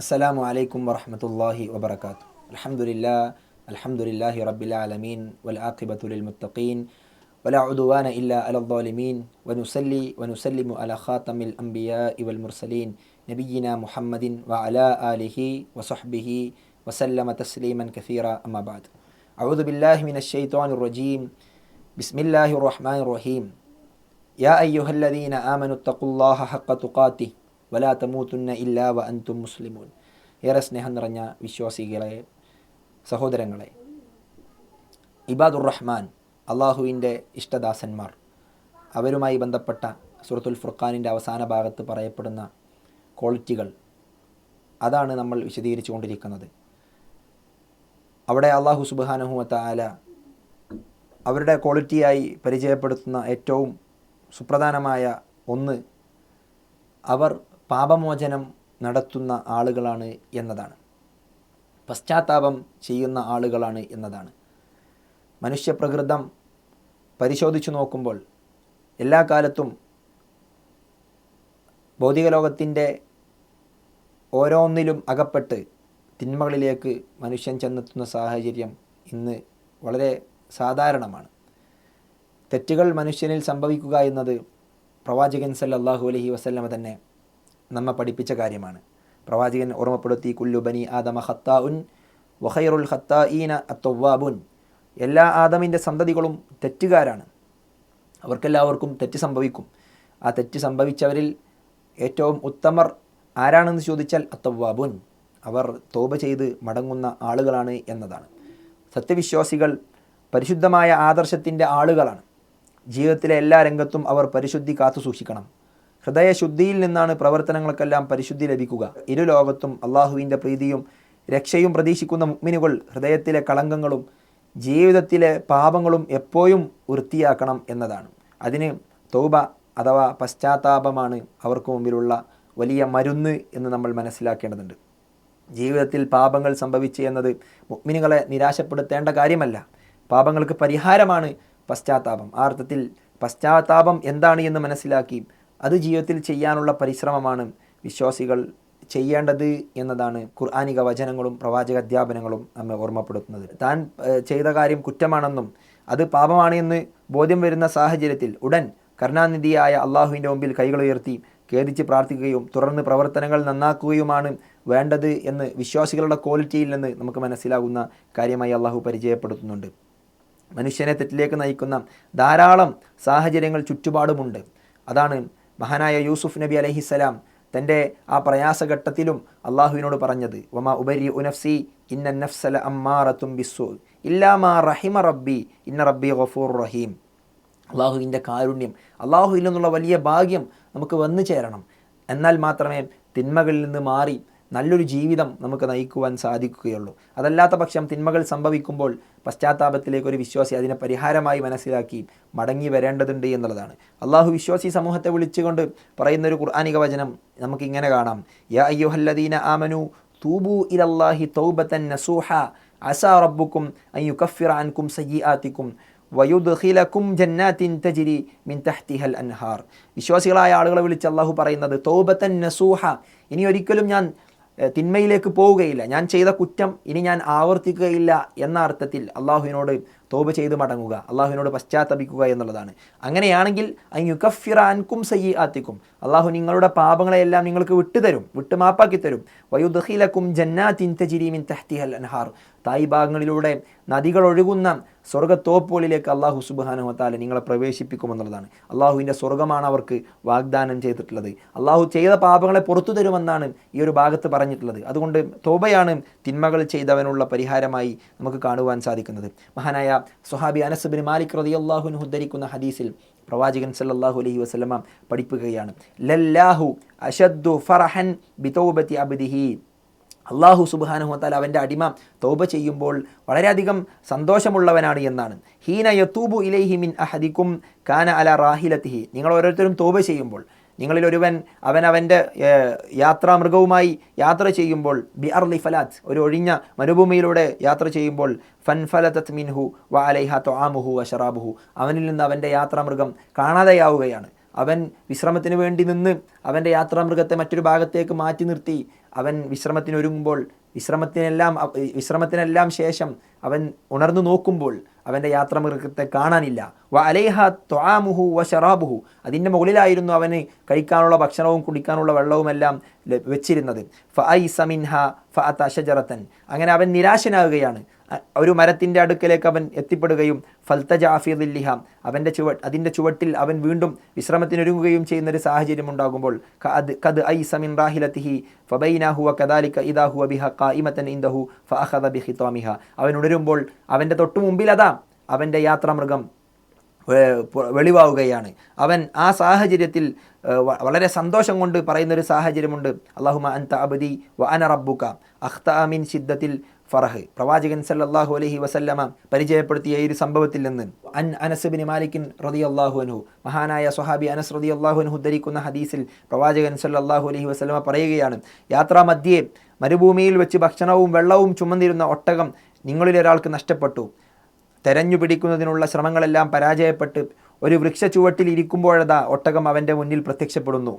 السلام عليكم ورحمة الله وبركاته. الحمد لله رب العالمين والعاقبة للمتقين ولا عدوان إلا على الظالمين ونصلي ونسلم على خاتم الأنبياء والمرسلين نبينا محمد وعلى آله وصحبه وسلم تسليما كثيرا. أما بعد، أعوذ بالله من الشيطان الرجيم. بسم الله الرحمن الرحيم. يا أيها الذين آمنوا اتقوا الله حق تقاته വലാ തമൂതുന്ന ഇല്ലാ വ അൻതും മുസ്ലിമൂൻ. ഏറെ സ്നേഹം നിറഞ്ഞ വിശ്വാസികളെ, സഹോദരങ്ങളെ, ഇബാദുർ റഹ്മാൻ, അള്ളാഹുവിൻ്റെ ഇഷ്ടദാസന്മാർ, അവരുമായി ബന്ധപ്പെട്ട സൂറത്തുൽ ഫുർഖാനിൻ്റെ അവസാന ഭാഗത്ത് പറയപ്പെടുന്ന ക്വാളിറ്റികൾ, അതാണ് നമ്മൾ വിശദീകരിച്ചു കൊണ്ടിരിക്കുന്നത്. അവിടെ അള്ളാഹു സുബ്ഹാനഹു വ തആല അവരുടെ ക്വാളിറ്റിയായി പരിചയപ്പെടുത്തുന്ന ഏറ്റവും സുപ്രധാനമായ ഒന്ന്, അവർ പാപമോചനം നടത്തുന്ന ആളുകളാണ് എന്നതാണ്, പശ്ചാത്താപം ചെയ്യുന്ന ആളുകളാണ് എന്നതാണ്. മനുഷ്യപ്രകൃതം പരിശോധിച്ചു നോക്കുമ്പോൾ എല്ലാ കാലത്തും ഭൗതിക ലോകത്തിൻ്റെ ഓരോന്നിലും അകപ്പെട്ട് തിന്മകളിലേക്ക് മനുഷ്യൻ ചെന്നെത്തുന്ന സാഹചര്യം ഇന്ന് വളരെ സാധാരണമാണ്. തെറ്റുകൾ മനുഷ്യനിൽ സംഭവിക്കുക എന്നത് പ്രവാചകൻ സല്ലല്ലാഹു അലൈഹി വസല്ലമ തന്നെ നമ്മെ പഠിപ്പിച്ച കാര്യമാണ്. പ്രവാചകൻ ഓർമ്മപ്പെടുത്തി, കുല്ലു ബനി ആദമ ഖത്താഉൻ വഖൈറുൽ ഖത്താഈന അത്തവ്വാബുൻ. എല്ലാ ആദമിൻ്റെ സന്തതികളും തെറ്റുകാരാണ്, അവർക്കെല്ലാവർക്കും തെറ്റ് സംഭവിക്കും. ആ തെറ്റ് സംഭവിച്ചവരിൽ ഏറ്റവും ഉത്തമർ ആരാണെന്ന് ചോദിച്ചാൽ അത്തവ്വാബുൻ, അവർ തൗബ ചെയ്ത് മടങ്ങുന്ന ആളുകളാണ് എന്നതാണ്. സത്യവിശ്വാസികൾ പരിശുദ്ധമായ ആദർശത്തിൻ്റെ ആളുകളാണ്. ജീവിതത്തിലെ എല്ലാ രംഗത്തും അവർ പരിശുദ്ധി കാത്തു സൂക്ഷിക്കണം. ഹൃദയശുദ്ധിയിൽ നിന്നാണ് പ്രവർത്തനങ്ങൾക്കെല്ലാം പരിശുദ്ധി ലഭിക്കുക. ഇരു ലോകത്തും അള്ളാഹുവിൻ്റെ പ്രീതിയും രക്ഷയും പ്രതീക്ഷിക്കുന്ന മുഅ്മിനുകൾ ഹൃദയത്തിലെ കളങ്കങ്ങളും ജീവിതത്തിലെ പാപങ്ങളും എപ്പോഴും വൃത്തിയാക്കണം എന്നതാണ്. അതിന് തൗബ അഥവാ പശ്ചാത്താപമാണ് അവർക്ക് മുമ്പിലുള്ള വലിയ മരുന്ന് എന്ന് നമ്മൾ മനസ്സിലാക്കേണ്ടതുണ്ട്. ജീവിതത്തിൽ പാപങ്ങൾ സംഭവിച്ചു എന്നത് മുഅ്മിനുകളെ നിരാശപ്പെടുത്തേണ്ട കാര്യമല്ല. പാപങ്ങൾക്ക് പരിഹാരമാണ് പശ്ചാത്താപം. ആ അർത്ഥത്തിൽ പശ്ചാത്താപം എന്താണ് എന്ന് മനസ്സിലാക്കി അത് ജീവിതത്തിൽ ചെയ്യാനുള്ള പരിശ്രമമാണ് വിശ്വാസികൾ ചെയ്യേണ്ടത് എന്നതാണ് ഖുർആനിക വചനങ്ങളും പ്രവാചക അധ്യാപനങ്ങളും നമ്മെ ഓർമ്മപ്പെടുത്തുന്നത്. താൻ ചെയ്ത കാര്യം കുറ്റമാണെന്നും അത് പാപമാണ് എന്ന് ബോധ്യം വരുന്ന സാഹചര്യത്തിൽ ഉടൻ കരുണാനിധിയായ അള്ളാഹുവിൻ്റെ മുമ്പിൽ കൈകൾ ഉയർത്തി ഖേദിച്ച് പ്രാർത്ഥിക്കുകയും തുടർന്ന് പ്രവർത്തനങ്ങൾ നന്നാക്കുകയുമാണ് വേണ്ടത് എന്ന് വിശ്വാസികളുടെ ക്വാളിറ്റിയിൽ നിന്ന് നമുക്ക് മനസ്സിലാകുന്ന കാര്യമായി അള്ളാഹു പരിചയപ്പെടുത്തുന്നുണ്ട്. മനുഷ്യനെ തെറ്റിലേക്ക് നയിക്കുന്ന ധാരാളം സാഹചര്യങ്ങൾ ചുറ്റുപാടുമുണ്ട്. അതാണ് മഹാനായ യൂസുഫ് നബി അലൈഹിസ്സലാം തൻ്റെ ആ പ്രയാസഘട്ടത്തിലും അള്ളാഹുവിനോട് പറഞ്ഞത്, വമാ ഉബരിഉ നഫ്സി ഇന്ന നഫ്സ ലഅമ്മാറത്തും ബിസ്സൂ ഇല്ലാ മാ റഹിമ റബ്ബി ഇന്ന റബ്ബി ഗഫൂറുർ റഹീം. അള്ളാഹുവിൻ്റെ കാരുണ്യം, അള്ളാഹുവിൽ നിന്നുള്ള വലിയ ഭാഗ്യം നമുക്ക് വന്നു ചേരണം. എന്നാൽ മാത്രമേ തിന്മകളിൽ നിന്ന് മാറി നല്ലൊരു ജീവിതം നമുക്ക് നയിക്കുവാൻ സാധിക്കുകയുള്ളൂ. അതല്ലാത്ത പക്ഷം തിന്മകൾ സംഭവിക്കുമ്പോൾ പശ്ചാത്താപത്തിലേക്ക് ഒരു വിശ്വാസി അതിനെ പരിഹാരമായി മനസ്സിലാക്കി മടങ്ങി വരേണ്ടതുണ്ട് എന്നുള്ളതാണ്. അള്ളാഹു വിശ്വാസി സമൂഹത്തെ വിളിച്ചുകൊണ്ട് പറയുന്നൊരു ഖുർആനിക വചനം നമുക്കിങ്ങനെ കാണാം. യാ അയ്യുഹല്ലദീന ആമനു തൂബു ഇലല്ലാഹി തൗബതൻ നസൂഹ അസാ റബ്ബുക്കും അൻ യുകഫിറ അൻകും സയ്യിആതികും വയുദ്ഖിലകും ജന്നാത്തിൻ തജ്രി മിൻ തഹ്തിഹൽ അൻഹാർ. വിശ്വാസികളായ ആളുകളെ വിളിച്ച് അള്ളാഹു പറയുന്നത് തൗബതൻ നസൂഹ, ഇനി ഒരിക്കലും ഞാൻ തിന്മയിലേക്ക് പോവുകയില്ല, ഞാൻ ചെയ്ത കുറ്റം ഇനി ഞാൻ ആവർത്തിക്കുകയില്ല എന്ന അർത്ഥത്തിൽ അള്ളാഹുവിനോട് തൗബ ചെയ്ത് മടങ്ങുക, അള്ളാഹുവിനോട് പശ്ചാത്തപിക്കുക എന്നുള്ളതാണ്. അങ്ങനെയാണെങ്കിൽ അൻ യുകഫിറ അൻകും സയ്യിആതികും, അള്ളാഹു നിങ്ങളുടെ പാപങ്ങളെയെല്ലാം നിങ്ങൾക്ക് വിട്ടുതരും, വിട്ടുമാപ്പാക്കി തരും. വയുദ്ഖിലകും ജന്നാത്തിൻ തജ്രി മിൻ തഹ്തിഹൽ അൻഹാർ, തായ് ഭാഗങ്ങളിലൂടെ നദികൾ ഒഴുകുന്ന സ്വർഗ്ഗത്തോപ്പുകളിലേക്ക് അള്ളാഹു സുബ്ഹാനഹു വ തആല നിങ്ങളെ പ്രവേശിപ്പിക്കുമെന്നുള്ളതാണ്. അള്ളാഹുവിൻ്റെ സ്വർഗ്ഗമാണ് അവർക്ക് വാഗ്ദാനം ചെയ്തിട്ടുള്ളത്. അള്ളാഹു ചെയ്ത പാപങ്ങളെ പുറത്തു തരുമെന്നാണ് ഈ ഒരു ഭാഗത്ത് പറഞ്ഞിട്ടുള്ളത്. അതുകൊണ്ട് തൗബയാണ് തിന്മകൾ ചെയ്തവനുള്ള പരിഹാരമായി നമുക്ക് കാണുവാൻ സാധിക്കുന്നത്. മഹാനായ സ്വഹാബി അനസ് ബിൻ മാലിക് റളിയല്ലാഹു അൻഹു ഉദ്ധരിക്കുന്ന ഹദീസിൽ പ്രവാചകൻ സല്ലല്ലാഹു അലൈഹി വസല്ലമ പഠിപ്പിക്കുകയാണ്, ലല്ലാഹു അശദ്ദു ഫറഹൻ ബിതൗബതി അബ്ദിഹി. അള്ളാഹു സുബ്ഹാനഹു വ തആല അവൻ്റെ അടിമ തൗബ ചെയ്യുമ്പോൾ വളരെയധികം സന്തോഷമുള്ളവനാണ് എന്നാണ്. ഹീന യതൂബു ഇലൈഹി മിൻ അഹദികും കാന അലാ റാഹിലതിഹി. നിങ്ങൾ ഓരോരുത്തരും തൗബ ചെയ്യുമ്പോൾ, നിങ്ങളിൽ ഒരുവൻ അവൻ്റെ യാത്രാമൃഗവുമായി യാത്ര ചെയ്യുമ്പോൾ, ബി അർളി ഫലാത്ത്, ഒരു ഒഴിഞ്ഞ മരുഭൂമിയിലൂടെ യാത്ര ചെയ്യുമ്പോൾ, ഫൻഫലതത് മിൻഹു വ അലൈഹ തുആമുഹു വ ശറാബുഹു, അവനിൽ നിന്ന് അവൻ്റെ യാത്രാമൃഗം കാണാതെയാവുകയാണ്. അവൻ വിശ്രമത്തിന് വേണ്ടി നിന്ന് അവൻ്റെ യാത്രാമൃഗത്തെ മറ്റൊരു ഭാഗത്തേക്ക് മാറ്റി നിർത്തി അവൻ വിശ്രമത്തിനെല്ലാം ശേഷം അവൻ ഉണർന്നു നോക്കുമ്പോൾ അവൻ്റെ യാത്രാമൃഗത്തെ കാണാനില്ല. വ അലൈഹ ത്വാമുഹു വ ഷറാബുഹു, അതിൻ്റെ മുകളിലായിരുന്നു അവന് കഴിക്കാനുള്ള ഭക്ഷണവും കുടിക്കാനുള്ള വെള്ളവുമെല്ലാം വെച്ചിരുന്നത്. ഫഅയ്സ മിൻഹ ഫഅത ഷജറതൻ, അങ്ങനെ അവൻ നിരാശനാവുകയാണ്. ഒരു മരത്തിൻ്റെ അടുക്കലേക്ക് അവൻ എത്തിപ്പെടുകയും ഫൽതജഅ ഫീ ദില്ലിഹ, അതിൻ്റെ ചുവട്ടിൽ അവൻ വീണ്ടും വിശ്രമത്തിനൊരുങ്ങുകയും ചെയ്യുന്നൊരു സാഹചര്യം ഉണ്ടാകുമ്പോൾ ഖദ് ഐസ മിൻ റാഹിലതിഹി ഫബൈനഹു വകദാലിക ഇദാ ഹുവ ബിഹ ഖായിമതൻ ഇൻദഹു ഫഅഖദ ബിഖിതാമിഹ, അവൻ ഉണരുമ്പോൾ അവൻ്റെ തൊട്ടു മുമ്പിൽ അതാ അവൻ്റെ യാത്രാമൃഗം വെളിവാവുകയാണ്. അവൻ ആ സാഹചര്യത്തിൽ വളരെ സന്തോഷം കൊണ്ട് പറയുന്നൊരു സാഹചര്യമുണ്ട്, അല്ലാഹുമ്മ അൻത അബ്ദി വ അന റബ്ബുക അഖ്തഅ മിൻ ശിദ്ദത്തിൽ ഫറഹ്. പ്രവാചകൻ സല്ലല്ലാഹു അലൈഹി വസല്ലമ പരിചയപ്പെടുത്തിയ ഈ ഒരു സംഭവത്തിൽ നിന്ന് അനസ് ഇബ്നു മാലിക് റളിയല്ലാഹു അൻഹു, മഹാനായ സ്വഹാബി അനസ് റളിയല്ലാഹു അൻഹു ഉദ്ധരിക്കുന്ന ഹദീസിൽ പ്രവാചകൻ സല്ലല്ലാഹു അലൈഹി വസല്ലമ പറയുകയാണ്, യാത്രാമധ്യേ മരുഭൂമിയിൽ വെച്ച് ഭക്ഷണവും വെള്ളവും ചുമന്നിരുന്ന ഒട്ടകം നിങ്ങളിലൊരാൾക്ക് നഷ്ടപ്പെട്ടു. തെരഞ്ഞു പിടിക്കുന്നതിനുള്ള ശ്രമങ്ങളെല്ലാം പരാജയപ്പെട്ട് ഒരു വൃക്ഷ ചുവട്ടിൽ ഇരിക്കുമ്പോഴതാ ഒട്ടകം അവൻ്റെ മുന്നിൽ പ്രത്യക്ഷപ്പെടുന്നു.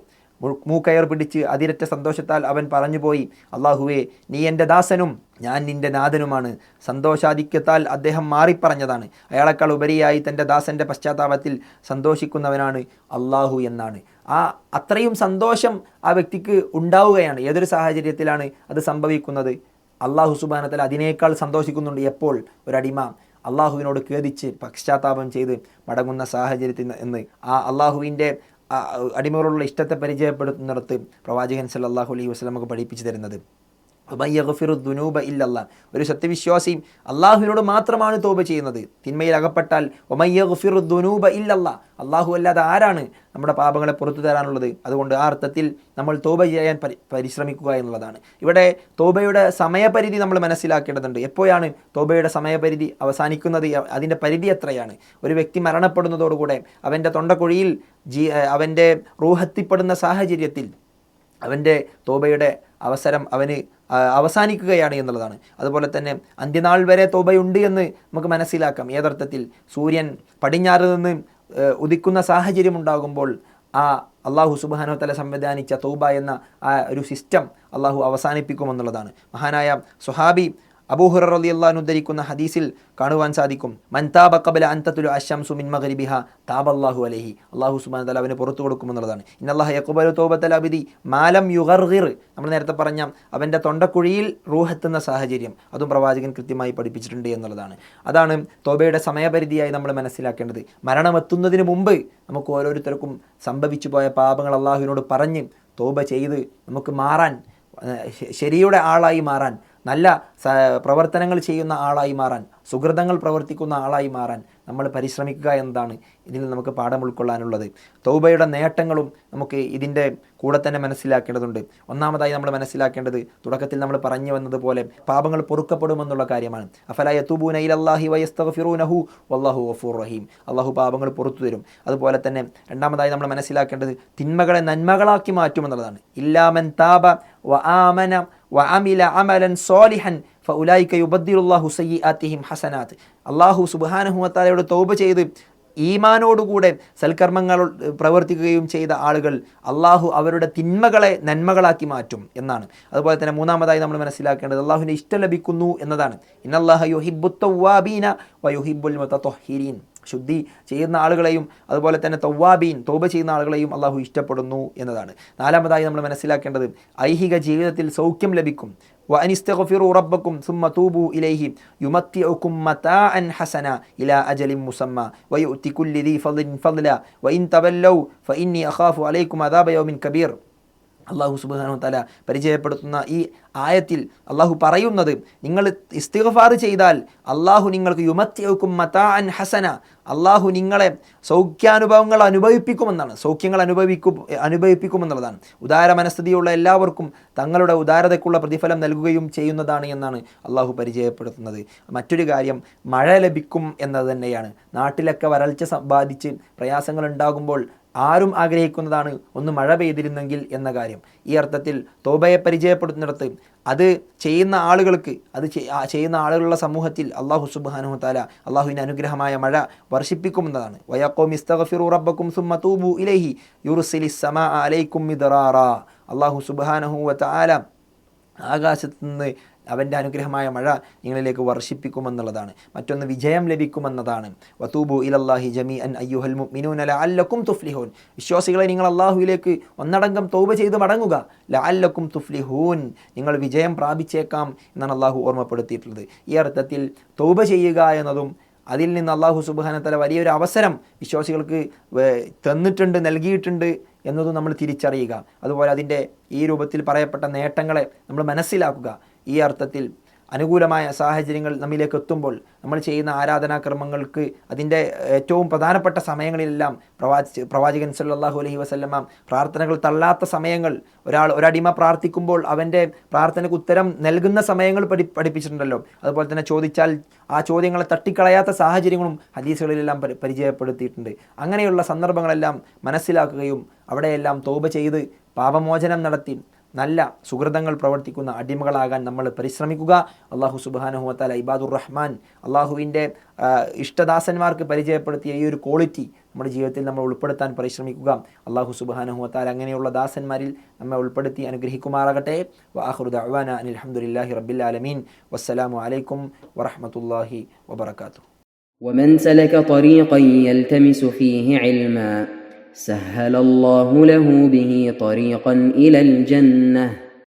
മൂക്കയർ പിടിച്ച് അതിരറ്റ സന്തോഷത്താൽ അവൻ പറഞ്ഞുപോയി, അള്ളാഹുവേ, നീ എൻ്റെ ദാസനും ഞാൻ നിൻ്റെ നാഥനുമാണ്. സന്തോഷാധിക്യത്താൽ അദ്ദേഹം മാറിപ്പറഞ്ഞതാണ്, അയാളെക്കാൾ ഉപരിയായി തൻ്റെ ദാസൻ്റെ പശ്ചാത്താപത്തിൽ സന്തോഷിക്കുന്നവനാണ് അള്ളാഹു എന്നാണ്. അത്രയും സന്തോഷം ആ വ്യക്തിക്ക് ഉണ്ടാവുകയാണ്. ഏതൊരു സാഹചര്യത്തിലാണ് അത് സംഭവിക്കുന്നത്? അള്ളാഹു സുബ്ഹാനഹു വ തആല അതിനേക്കാൾ സന്തോഷിക്കുന്നുണ്ട്. എപ്പോൾ ഒരടിമ അള്ളാഹുവിനോട് ഖേദിച്ച് പശ്ചാത്താപം ചെയ്ത് മടങ്ങുന്ന സാഹചര്യത്തിൽ എന്ന് ആ അള്ളാഹുവിൻ്റെ അടിമകളോടുള്ള ഇഷ്ടത്തെ പരിചയപ്പെടുത്തുന്നിടത്ത് പ്രവാചകൻ സല്ലല്ലാഹു അലൈഹി വസല്ലം നമുക്ക് പഠിപ്പിച്ചു തരുന്നത്, ദുനൂബ ഇല്ലല്ലാഹ്, ഒരു സത്യവിശ്വാസി അള്ളാഹുവിനോട് മാത്രമാണ് തോബ ചെയ്യുന്നത്. തിന്മയിൽ അകപ്പെട്ടാൽ ദുനൂബ ഇല്ലല്ലാഹ്, അള്ളാഹു അല്ലാതെ ആരാണ് നമ്മുടെ പാപങ്ങളെ പുറത്തു തരാനുള്ളത്? അതുകൊണ്ട് ആ അർത്ഥത്തിൽ നമ്മൾ തോബ ചെയ്യാൻ പരിശ്രമിക്കുക എന്നുള്ളതാണ്. ഇവിടെ തോബയുടെ സമയപരിധി നമ്മൾ മനസ്സിലാക്കേണ്ടതുണ്ട്. എപ്പോഴാണ് തോബയുടെ സമയപരിധി അവസാനിക്കുന്നത്? അതിൻ്റെ പരിധി എത്രയാണ്? ഒരു വ്യക്തി മരണപ്പെടുന്നതോടുകൂടെ അവൻ്റെ തൊണ്ടക്കുഴിയിൽ അവൻ്റെ റൂഹെത്തിപ്പെടുന്ന സാഹചര്യത്തിൽ അവൻ്റെ തോബയുടെ അവസരം അവന് അവസാനിക്കുകയാണ് എന്നുള്ളതാണ്. അതുപോലെ തന്നെ അന്ത്യനാൾ വരെ തോബയുണ്ട് എന്ന് നമുക്ക് മനസ്സിലാക്കാം. ഏതർത്ഥത്തിൽ? സൂര്യൻ പടിഞ്ഞാറ് നിന്ന് ഉദിക്കുന്ന സാഹചര്യം ഉണ്ടാകുമ്പോൾ ആ അള്ളാഹു സുബ്ഹാനഹു വ തആല സംവിധാനിച്ച തൗബ എന്ന ആ ഒരു സിസ്റ്റം അള്ളാഹു അവസാനിപ്പിക്കുമെന്നുള്ളതാണ്. മഹാനായ സ്വഹാബി അബൂ ഹുറൈറ റളിയല്ലാഹു അൻഹു ഉദ്ധരിക്കുന്ന ഹദീസിൽ കാണുവാൻ സാധിക്കും, മൻ താബ ഖബല അൻ തത്ലു അശംസു മിൻ മഗ്രിബിഹ താബല്ലാഹു അലൈഹി, അല്ലാഹു സുബ്ഹാനഹു വ തആല അവനെ പുറത്തു കൊടുക്കുമെന്നുള്ളതാണ്. ഇന്നല്ലാഹ യഖ്ബലു തൗബത്തൽ അബ്ദി മാ ലം യുഗർഗിർ, നമ്മൾ നേരത്തെ പറഞ്ഞ അവൻ്റെ തൊണ്ടക്കുഴിയിൽ റൂഹെത്തുന്ന സാഹചര്യം, അതും പ്രവാചകൻ കൃത്യമായി പഠിപ്പിച്ചിട്ടുണ്ട് എന്നുള്ളതാണ്. അതാണ് തൗബയുടെ സമയപരിധിയായി നമ്മൾ മനസ്സിലാക്കേണ്ടത്. മരണമെത്തുന്നതിന് മുമ്പ് നമുക്ക് ഓരോരുത്തർക്കും സംഭവിച്ചു പോയ പാപങ്ങൾ അള്ളാഹുവിനോട് പറഞ്ഞ് തൗബ ചെയ്ത് നമുക്ക് മാറാൻ, ശരിയുടെ ആളായി മാറാൻ, നല്ല പ്രവർത്തനങ്ങൾ ചെയ്യുന്ന ആളായി മാറാൻ, സുഹൃതങ്ങൾ പ്രവർത്തിക്കുന്ന ആളായി മാറാൻ നമ്മൾ പരിശ്രമിക്കുക എന്നതാണ് ഇതിൽ നമുക്ക് പാഠം ഉൾക്കൊള്ളാനുള്ളത്. തൗബയുടെ നേട്ടങ്ങളും നമുക്ക് ഇതിൻ്റെ കൂടെ തന്നെ മനസ്സിലാക്കേണ്ടതുണ്ട്. ഒന്നാമതായി നമ്മൾ മനസ്സിലാക്കേണ്ടത്, തുടക്കത്തിൽ നമ്മൾ പറഞ്ഞു വന്നതുപോലെ പാപങ്ങൾ പൊറുക്കപ്പെടുമെന്നുള്ള കാര്യമാണ്. അഫലാ യതൂബൂന ഇലല്ലാഹി വയസ്തഗ്ഫിറൂനഹു വല്ലാഹു ഗഫൂർ റഹീം, അള്ളാഹു പാപങ്ങൾ പുറത്തു തരും. അതുപോലെ തന്നെ രണ്ടാമതായി നമ്മൾ മനസ്സിലാക്കേണ്ടത് തിന്മകളെ നന്മകളാക്കി മാറ്റുമെന്നുള്ളതാണ്. ഇല്ലാമൻ താബ വ ആമന വ അമില അമലൻ സ്വാലിഹൻ ഫഉലൈക യുബദ്ദിലുല്ലാഹു സയ്യിആതിഹിം ഹസനാത്ത്, അള്ളാഹു സുബ്ഹാനഹു വ തആലയോട് തൗബ ചെയ്ത് ഈമാനോടുകൂടെ സൽക്കർമ്മങ്ങൾ പ്രവർത്തിക്കുകയും ചെയ്ത ആളുകൾ അള്ളാഹു അവരുടെ തിന്മകളെ നന്മകളാക്കി മാറ്റും എന്നാണ്. അതുപോലെ തന്നെ മൂന്നാമതായി നമ്മൾ മനസ്സിലാക്കേണ്ടത് അള്ളാഹുവിൻ്റെ ഇഷ്ടം ലഭിക്കുന്നു എന്നതാണ്. ഇന്നല്ലാഹ യുഹിബ്ബുത് തവ്വാബീന വ യുഹിബ്ബുൽ മുതത്വഹിരീൻ, ശുദ്ധി ചെയ്യുന്ന ആളുകളെയും അതുപോലെ തന്നെ തവ്വാബീൻ തൗബ ചെയ്യുന്ന ആളുകളെയും അള്ളാഹു ഇഷ്ടപ്പെടുന്നു എന്നതാണ്. നാലാമതായി നമ്മൾ മനസ്സിലാക്കേണ്ടത് ഐഹിക ജീവിതത്തിൽ സൗഖ്യം ലഭിക്കും. വഅനിസ്തഗ്ഫിറു റബ്ബക്കും സുമ്മ തൂബു ഇലൈഹി യുമത്തിഉകും മതാഅൻ ഹസന ഇലാ അജലിൻ മുസമ്മ വയുഅതി കുല്ലി ദീ ഫദ്ലിൻ ഫദ്ല വഇൻ തവല്ലൗ ഫഇന്നി അഖാഫു അലൈക്കും അദാബ യൗമിൻ കബീർ. അള്ളാഹു സുബ്ഹാനഹു വ തആല പരിചയപ്പെടുത്തുന്ന ഈ ആയത്തിൽ അള്ളാഹു പറയുന്നത്, നിങ്ങൾ ഇസ്തിഗ്ഫാർ ചെയ്താൽ അള്ളാഹു നിങ്ങൾക്ക് യുമത്തിഉകും മതാഅൻ ഹസന, അള്ളാഹു നിങ്ങളെ സൗഖ്യാനുഭവങ്ങൾ അനുഭവിപ്പിക്കുമെന്നാണ്, സൗഖ്യങ്ങൾ അനുഭവിപ്പിക്കുമെന്നുള്ളതാണ്. ഉദാര മനസ്ഥിതിയുള്ള എല്ലാവർക്കും തങ്ങളുടെ ഉദാരതയ്ക്കുള്ള പ്രതിഫലം നൽകുകയും ചെയ്യുന്നതാണ് എന്നാണ് അള്ളാഹു പരിചയപ്പെടുത്തുന്നത്. മറ്റൊരു കാര്യം മഴ ലഭിക്കും എന്നത് തന്നെയാണ്. നാട്ടിലൊക്കെ വരൾച്ച ബാധിച്ച് പ്രയാസങ്ങൾ ഉണ്ടാകുമ്പോൾ ആരും ആഗ്രഹിക്കുന്നതാണ് ഒന്ന് മഴ പെയ്തിരുന്നെങ്കിൽ എന്ന കാര്യം. ഈ അർത്ഥത്തിൽ തൗബയെ പരിചയപ്പെടുത്തുന്നിടത്ത് അത് ചെയ്യുന്ന ആളുകൾക്ക്, അത് ചെയ്യുന്ന ആളുകളുള്ള സമൂഹത്തിൽ അള്ളാഹു സുബ്ഹാനഹു വ തആല അള്ളാഹുവിൻ്റെ അനുഗ്രഹമായ മഴ വർഷിപ്പിക്കുമെന്നതാണ്. വയഖൂമി ഇസ്തഗ്ഫിറു റബ്ബക്കും സുമ്മ തൂബു ഇലൈഹി യുർസിലിസ് സമാഅ അലൈക്കും മിദ്റാറ, അള്ളാഹു സുബ്ഹാനഹു വ തആല ആകാശത്ത് നിന്ന് അവൻ്റെ അനുഗ്രഹമായ മഴ നിങ്ങളിലേക്ക് വർഷിപ്പിക്കുമെന്നുള്ളതാണ്. മറ്റൊന്ന് വിജയം ലഭിക്കുമെന്നതാണ്. വതൂബു ഇലല്ലാഹി ജമീഅൻ അയ്യുഹൽ മുഅ്മിനൂന ലഅല്ലക്കും തുഫ്ലിഹൂൻ. വിശ്വാസികളെ, നിങ്ങൾ അള്ളാഹുവിലേക്ക് ഒന്നടങ്കം തൗബ ചെയ്ത് മടങ്ങുക. ലഅല്ലക്കും തുഫ്ലിഹൂൻ, നിങ്ങൾ വിജയം പ്രാപിച്ചേക്കാം എന്നാണ് അള്ളാഹു ഓർമ്മപ്പെടുത്തിയിട്ടുള്ളത്. ഈ അർത്ഥത്തിൽ തൗബ ചെയ്യുക എന്നതും അതിൽ നിന്ന് അള്ളാഹു സുബ്ഹാനഹു വ തആല വലിയൊരു അവസരം വിശ്വാസികൾക്ക് തന്നിട്ടുണ്ട്, നൽകിയിട്ടുണ്ട് എന്നതും നമ്മൾ തിരിച്ചറിയുക. അതുപോലെ അതിൻ്റെ ഈ രൂപത്തിൽ പറയപ്പെട്ട നേട്ടങ്ങളെ നമ്മൾ മനസ്സിലാക്കുക. ഈ അർത്ഥത്തിൽ അനുകൂലമായ സാഹചര്യങ്ങൾ നമ്മിലേക്ക് എത്തുമ്പോൾ നമ്മൾ ചെയ്യുന്ന ആരാധനാക്രമങ്ങൾക്ക് അതിൻ്റെ ഏറ്റവും പ്രധാനപ്പെട്ട സമയങ്ങളിലെല്ലാം പ്രവാചകൻ സല്ലല്ലാഹു അലൈഹി വസല്ലമ പ്രാർത്ഥനകൾ തള്ളാത്ത സമയങ്ങൾ, ഒരടിമ പ്രാർത്ഥിക്കുമ്പോൾ അവൻ്റെ പ്രാർത്ഥനയ്ക്ക് ഉത്തരം നൽകുന്ന സമയങ്ങൾ പഠിപ്പിച്ചിട്ടുണ്ടല്ലോ. അതുപോലെ തന്നെ ചോദിച്ചാൽ ആ ചോദ്യങ്ങളെ തട്ടിക്കളയാത്ത സാഹചര്യങ്ങളും ഹദീസുകളിലെല്ലാം പരിചയപ്പെടുത്തിയിട്ടുണ്ട്. അങ്ങനെയുള്ള സന്ദർഭങ്ങളെല്ലാം മനസ്സിലാക്കുകയും അവിടെയെല്ലാം തൗബ ചെയ്ത് പാപമോചനം നടത്തി നല്ല സുഹൃതങ്ങൾ പ്രവർത്തിക്കുന്ന അടിമകളാകാൻ നമ്മൾ പരിശ്രമിക്കുക. അള്ളാഹു സുബ്ഹാനഹു വ തആല ഇബാദുർ റഹ്മാൻ, അള്ളാഹുവിൻ്റെ ഇഷ്ടദാസന്മാർക്ക് പരിചയപ്പെടുത്തിയ ഈ ഒരു ക്വാളിറ്റി നമ്മുടെ ജീവിതത്തിൽ നമ്മൾ ഉൾപ്പെടുത്താൻ പരിശ്രമിക്കുക. അള്ളാഹു സുബ്ഹാനഹു വ തആല അങ്ങനെയുള്ള ദാസന്മാരിൽ നമ്മെ ഉൾപ്പെടുത്തി അനുഗ്രഹിക്കുമാറാകട്ടെ. വആഖിറു ദഅ്വാനാ അനിൽ ഹംദുലില്ലാഹി റബ്ബിൽ ആലമീൻ. വസ്സലാമു അലൈക്കും വറഹ്മത്തുള്ളാഹി വബറകാതുഹു. ومن سلك طريقا يلتمس فيه علما سهل الله له به طريقا إلى الجنة